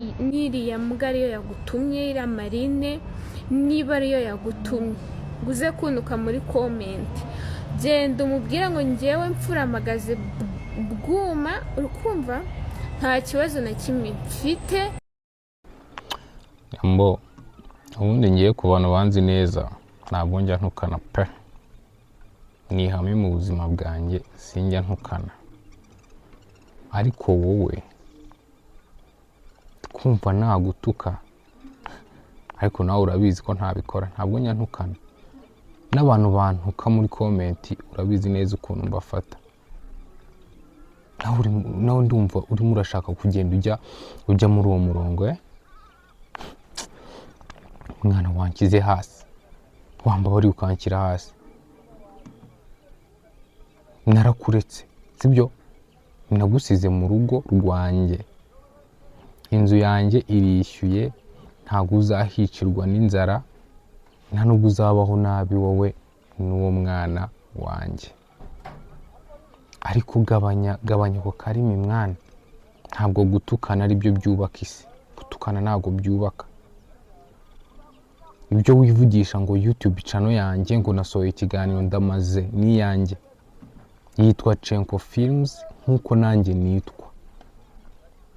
n'iriya mbwa ariyo yagutumye, iriya Marine niba ariyo yagutumye ngo uze kuntuka muri komenti, genda umubwire ngo njyewe mfuramagaze bwuma, urukumva nta kibazo na kimwe mfite. Mbo ubundi ngiye ku bantu banzi neza ntabwo njya ntukana pe, ni ihame mu buzima bwanjye sinjya ntukana, ariko wowe kumva nagutuka ariko nawe urabizi ko ntabikora, ntabwo njya ntukana. N'abantu bantuka muri komenti urabizi neza ukuntu mbafata, nawe ndumva urimo urashaka kugenda ujya muri uwo murongo. Mwana wankize hasi, wamba wari ukanshyira hasi, narakuretse sibyo, nagusize mu rugo rwanjye, inzu yanjye irishyuye, ntabwo uzahicirwa n'inzara, nta nubwo uzabaho nabi wowe n'uwo mwana wanjye. Ariko gabanya ko karimi mwana, ntabwo gutukana ari byo byubaka isi, gutukana ntabwo byubaka. Ibyo wivugisha ngo YouTube channel yanjye ngo nasohoye ikiganiro ndamaze ni yanjye, yitwa Chenko Films nkuko nanjye nitwa.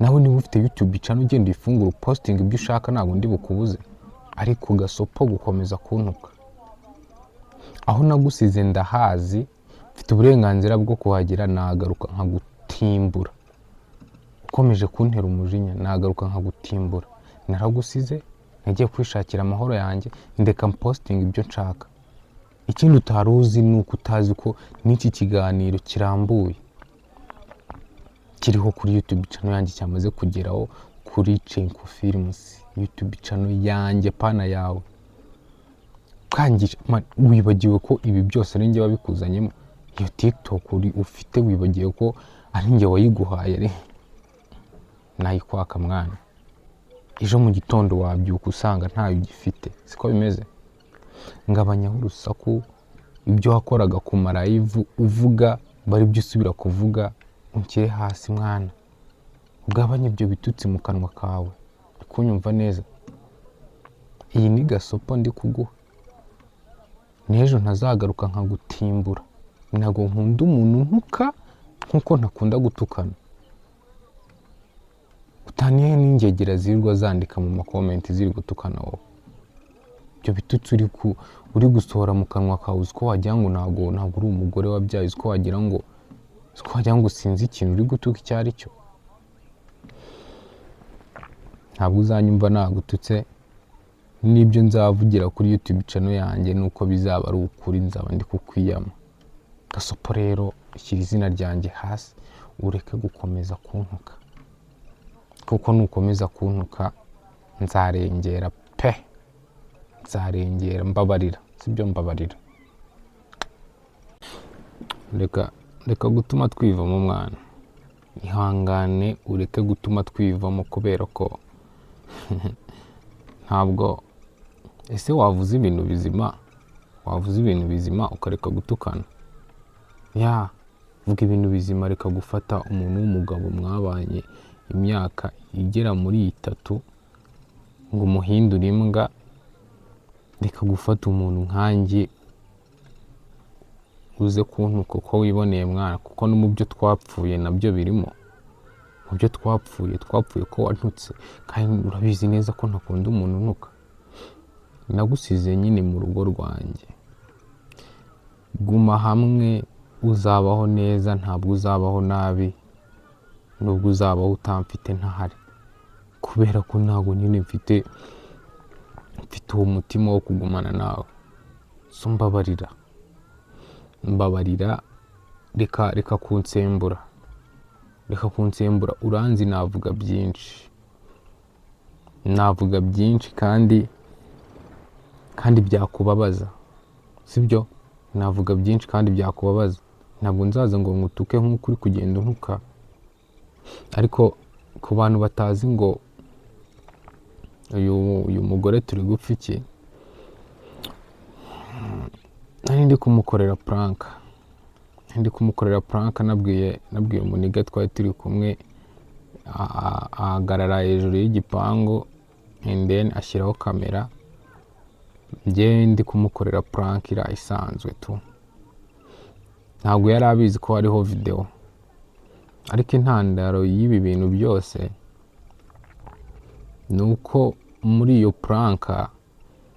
Nawe niba ufite YouTube channel ugenda ifungura posting ibyo ushaka, ntabwo ndi bukubuze, ariko gasopo gukomeza kuntuka. Aho nagusize ndahazi, mfite uburenganzira bwo kuhagera, nagaruka nkagutimbura. Ukomeje kuntera umujinya nagaruka nkagutimbura. Naragusize nagiye kwishakira amahoro yanjye, ndeka posting ibyo nshaka. Ikindi utaruzi nuko utazi ko n'iki kiganiro kirambuye kiriho kuri YouTube channel yanjye, cyamaze kugeraho kuri Chenko Films YouTube channel yanjye pana yawe. Kangisha wibagiwe ko ibi byose ari njye wabikuzanyemo. Iyo TikTok ufite wibagiwe ko ari njye wayiguhaye. Nayikwaka mwana, ejo mu gitondo wabyuka usanga ntayo ugifite, siko bimeze. Ngabanyaho urusaku, ibyo wakoraga ku live uvuga bari byo usubira kuvuga, unshyire hasi mwana. Ugabanye ibyo bitutsi mu kanwa kawe, kunyumva neza. Iyi ni gasopo ndi kuguha, n'ejo ntazagaruka nkagutimbura. Ntabwo nkunda umuntu ntuka nkuko ntakunda gutukana. Utaniye n'ingegera zirirwa zandika mu makomenti ziri gutukana wowe. Ibyo bitutsi uri gusohora mu kanwa kawe, uziko wagira ngo ntabwo uri umugore wabyaye, uziko wagira ngo sinzi ikintu uri gutuka icyo ari cyo. Ntabwo uzanyumva nagututse, n'ibyo nzavugira kuri YouTube channel yanjye nuko bizaba ari ukuri, nzaba ndi kukwiyama. Gasopo rero ishyira izina ryanjye hasi, ureke gukomeza kuntuka, kuko nukomeza kuntuka nzarengera pe, nzarengera. Mbabarira, sibyo mbabarira. Reka gutuma twivamo mwana, ihangane ureke gutuma twivamo, kubera ko ntabwo ese wavuze ibintu bizima, ukareka gutukana. Vuga ibintu bizima, reka gufata umuntu w'umugabo mwabanye imyaka igera muri 3 ngo umuhindure imbwa. Reka gufata umuntu nkanjye uze kuntuka uko wiboneye mwana, kuko no mu byo twapfuye nabyo birimo. Mu byo twapfuye ko wantutse, kandi urabizi neza ko ntakunda umuntu ntuka. Nagusize nyine mu rugo rwanjye, guma hamwe, uzabaho neza, ntabwo uzabaho nabi, nubwo uzabaho utamfite ntahari, kubera ko ntabwo nyine mfite uwo mutima wo kugumana nawe. So mbabarira, reka kunsembura, uranzi navuga byinshi kandi byakubabaza, sibyo? Navuga byinshi kandi byakubabaza. Ntabwo nzaza ngo ngutuke nk'uko uri kugenda untuka. Ariko ku bantu batazi ngo uyu mugore turi gupfa iki, nari ndi kumukorera prank, nabwiye umuniga twari turi kumwe, ahagarara hejuru y'igipangu and then ashyiraho kamera, njye ndi kumukorera prank isanzwe tu. Ntabwo yari abizi ko hariho video, ariko intandaro y'ibi bintu byose nuko muri iyo prank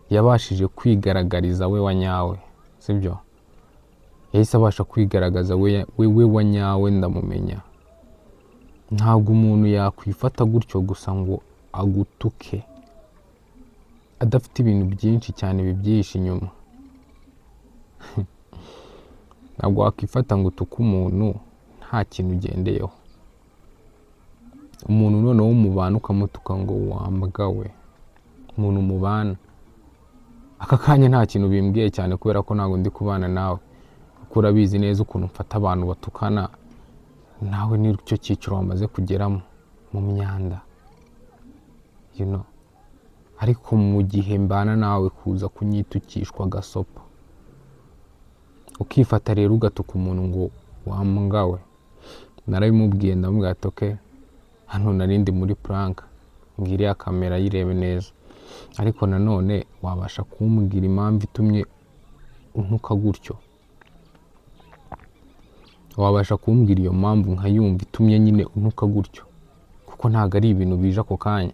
yabashije kwigaragariza we wanyawe, sibyo? Yahise abasha kwigaragaza we wanyawe, ndamumenya. Ntabwo umuntu yakwifata gutyo gusa ngo agutuke adafite ibintu byinshi cyane bibyihishe inyuma. Ntabwo wakwifata ngo utuke umuntu nta kintu ugendeyeho. Umuntu noneho umubana ukamutuka ngo wambwa we, umuntu mubana aka kanya nta kintu bimbwiye cyane, kubera ko ntabwo ndi kubana nawe, kuko urabizi neza ukuntu mfata abantu batukana. Nawe ni cyo cyiciro wamaze kugeramo mu myanda, you know. Ariko mu gihe mbana nawe kuza kunyitukishwa gasopa, ukifata rero ugatuka umuntu ngo wambwa we. Narabimubwiye ndamubwira ati okay, hano narindi muri prank, ngiriye ya kamera yirebe neza. Ariko nanone wabasha kumbwira impamvu itumye untuka gutyo? Wabasha kumbwira iyo mpamvu nkayumva itumye nyine untuka gutyo? Kuko ntabwo ari ibintu bije ako kanya,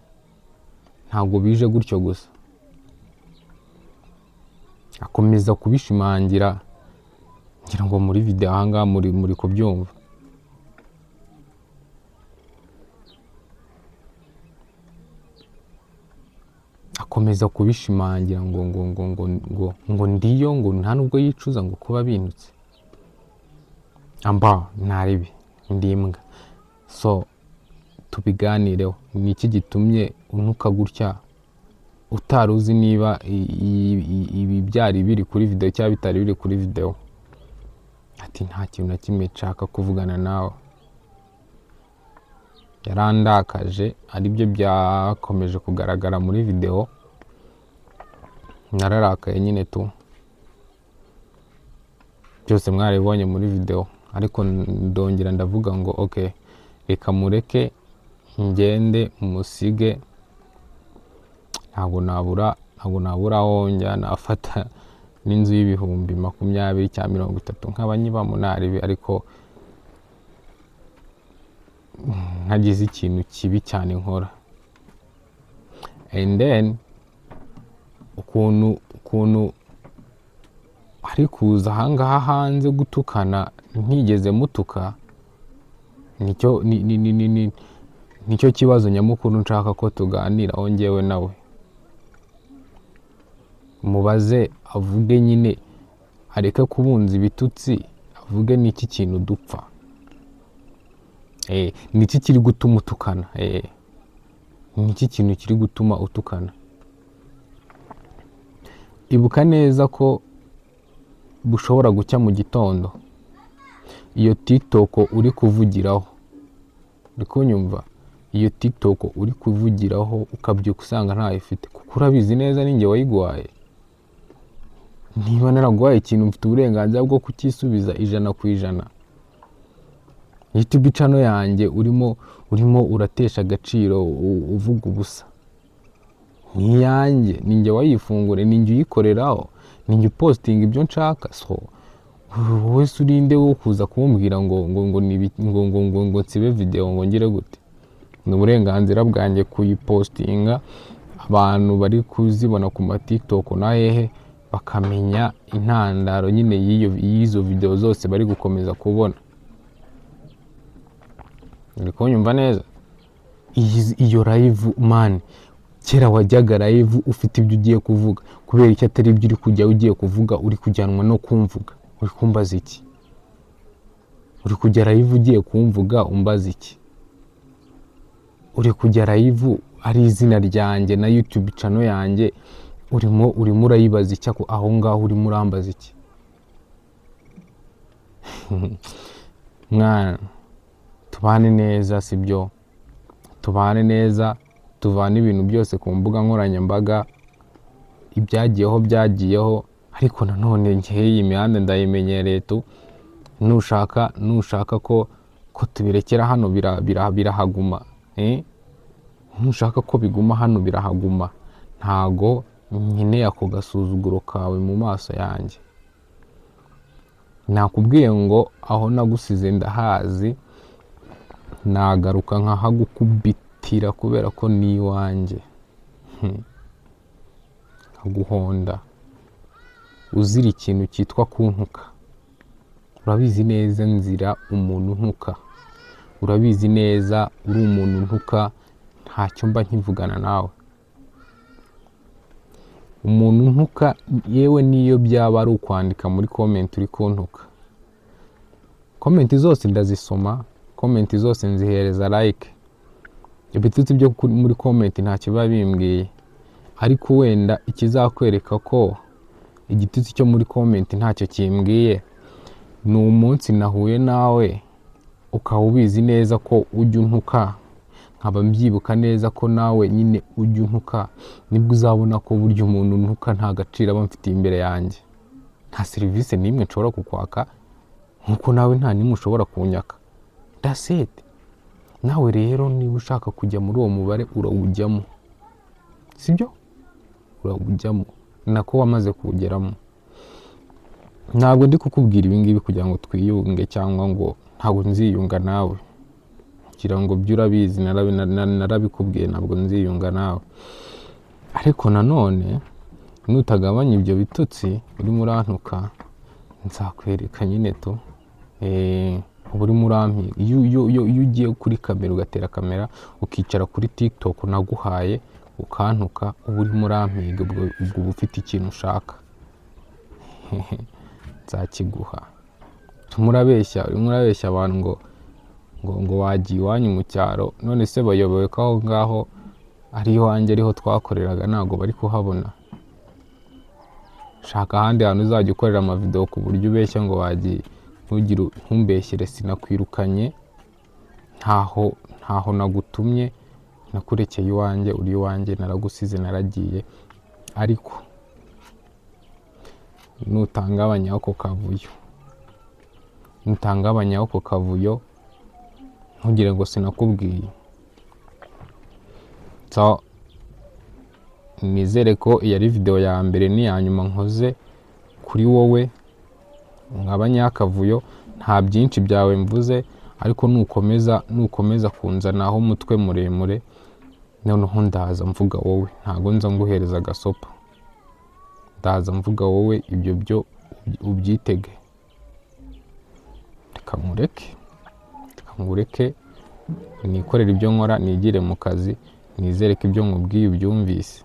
ntabwo bije gutyo gusa. Akomeza kubishimangira, ngira ngo muri video ahangaha muri kubyumva. Akomeza kubishimangira ngo ndiyo, ngo nta nubwo yicuza ngo kuba bindutse. Amba ntaribi ndimbwa. So tubiganireho, ni iki gitumye untuka gutya utaruzi niba ibi byari biri kuri video cyangwa bitari biri kuri video? Ati nta kintu na kimwe nshaka kuvugana nawe. Yarandakaje, aribyo byakomeje kugaragara muri video. Nararakaye nyine tu, byose mwaribonye muri video. Ariko ndongera ndavuga ngo okay, reka mureke ngende musige. Ntabwo nabura aho njya nafata n'inzu y'ibihumbi 20 cyangwa 30 nk'abanyibamo naribi, ariko ntagize ikintu kibi cyane nkora. And then ukuntu ari kuza ahangaha hanze gutukana ntigeze mutuka, nicyo kibazo nyamukuru nshaka ko tuganiraho njyewe nawe. Mubaze avuge nyine, areke kubunza ibitutsi, avuge n'iki kintu dupfa. Niki kiri gutuma utukana? Niki kintu kiri gutuma utukana? Ibuka neza ko bushobora gucya mu gitondo, iyo TikTok uri kuvugiraho, uri kunyumva, iyo TikTok uri kuvugiraho ukabyuka usanga ntayo ifite, kuko urabizi neza ninjye wayiguhaye. Niba naraguhaye ikintu mfite uburenganzira bwo kukisubiza 100%. YouTube channel yanjye urimo uratesha agaciro, uvuga ubusa. Ni yanjye, ninjye wayifungure, ninjye uyikoreraho, ninjye posting ibyo nshaka. So wowe urinde wo kuza kumbwira ngo nsibe video ngo ngire gute? Ni uburenganzira bwanjye kuyipostinga, abantu bari kuzibona ku ma TikTok na hehe bakamenya intandaro nyine y'izo video zose bari gukomeza kubona. Uri kunyumva neza? Iyo live man, kera wajyaga live ufite ibyo ugiye kuvuga, kubera icyo atari ibyo uri kujya ugiye kuvuga, uri kujyanwa no kumvuga. Uri kumbaza iki? Uri kujya live ugiye kumvuga, umbaza iki? Uri kujya live ari izina ryanjye na YouTube channel yanjye, urimo urayibaza iki aho ngaho, urimo urambaza iki? Mwana, tubane neza, sibyo? Tubane neza, tuvana ibintu byose ku mbuga nkoranyambaga, ibyagiyeho, ariko nanone njye iyi mihanda ndayimenyereye tu. Nushaka ko tubirekera hano birahaguma. ntushaka ko biguma hano birahaguma, ntago nkeneye ako gasuzuguro kawe mu maso yanjye. Nakubwiye ngo aho nagusize ndahazi, nagaruka nkahagukubitira kubera ko ni iwanjye, nkaguhonda uzira ikintu cyitwa kuntuka. Urabizi neza nzira umuntu ntuka, urabizi neza uri umuntu ntuka, ntacyo mba nkivugana nawe. Umuntu ntuka yewe niyo byaba ari ukwandika muri comment uri kuntuka, comment zose ndazisoma, comment zose nzihereza like. Ibitutsi byo muri comment ntacyo biba bimbwiye, ariko wenda ikizakwereka ko igitutsi cyo muri comment ntacyo kimbwiye ni umunsi nahuye nawe ukaba ubizi neza ko ujya untuka, nkaba mbyibuka neza ko nawe nyine ujya untuka, nibwo uzabona ko burya umuntu untuka nta gaciro aba mfitiye imbere yanjye. Nta serivisi n'imwe nshobora kukwaka nkuko nawe nta n'imwe ushobora kunyaka. That's it. Nawe rero niba ushaka kujya muri uwo mubare urawujyamo, sibyo? Urawujyamo nako wamaze kuwugeramo. Ntabwo ndi kukubwira ibi ngibi kugira ngo twiyunge cyangwa ngo ntabwo nziyunga nawe, kugira ngo byo urabizi narabikubwiye ntabwo nziyunga nawe. Ariko nanone nutagabanya ibyo bitutsi urimo urantuka, nzakwereka nyine to urimo urampiga. Iyo ugiye kuri kamera ugatera kamera ukicara kuri TikTok naguhaye ukantuka, uba urimo urampiga, ubwo ufite ikintu ushaka nzakiguha. Urimo urabeshya abantu ngo wagiye iwanyu mu cyaro, none se bayoboye ko aho ngaho ari iwanjye ariho twakoreraga ntabwo bari kuhabona. Shaka ahandi hantu uzajya ukorera amavideo ku buryo ubeshya ngo wagiye. Ntumbeshyere, sinakwirukanye, ntaho nagutumye, nakurekeye iwanjye, uri iwanjye, naragusize naragiye. Ariko nutangabanya ako kavuyo, ntugire ngo sinakubwiye. So nizere ko iyi ari video ya mbere n'iya nyuma nkoze kuri wowe nk'abanyakavuyo. Nta byinshi byawe mvuze, ariko nukomeza kunzanaho umutwe muremure, noneho ndaza mvuga wowe, ntago nza nguhereza agasopa. Ndaza mvuga wowe, ibyo byo ubyitege. Reka nkureke nikorera ibyo nkora, nigire mu kazi, nizere ko ibyo nkubwiye ubyumvise.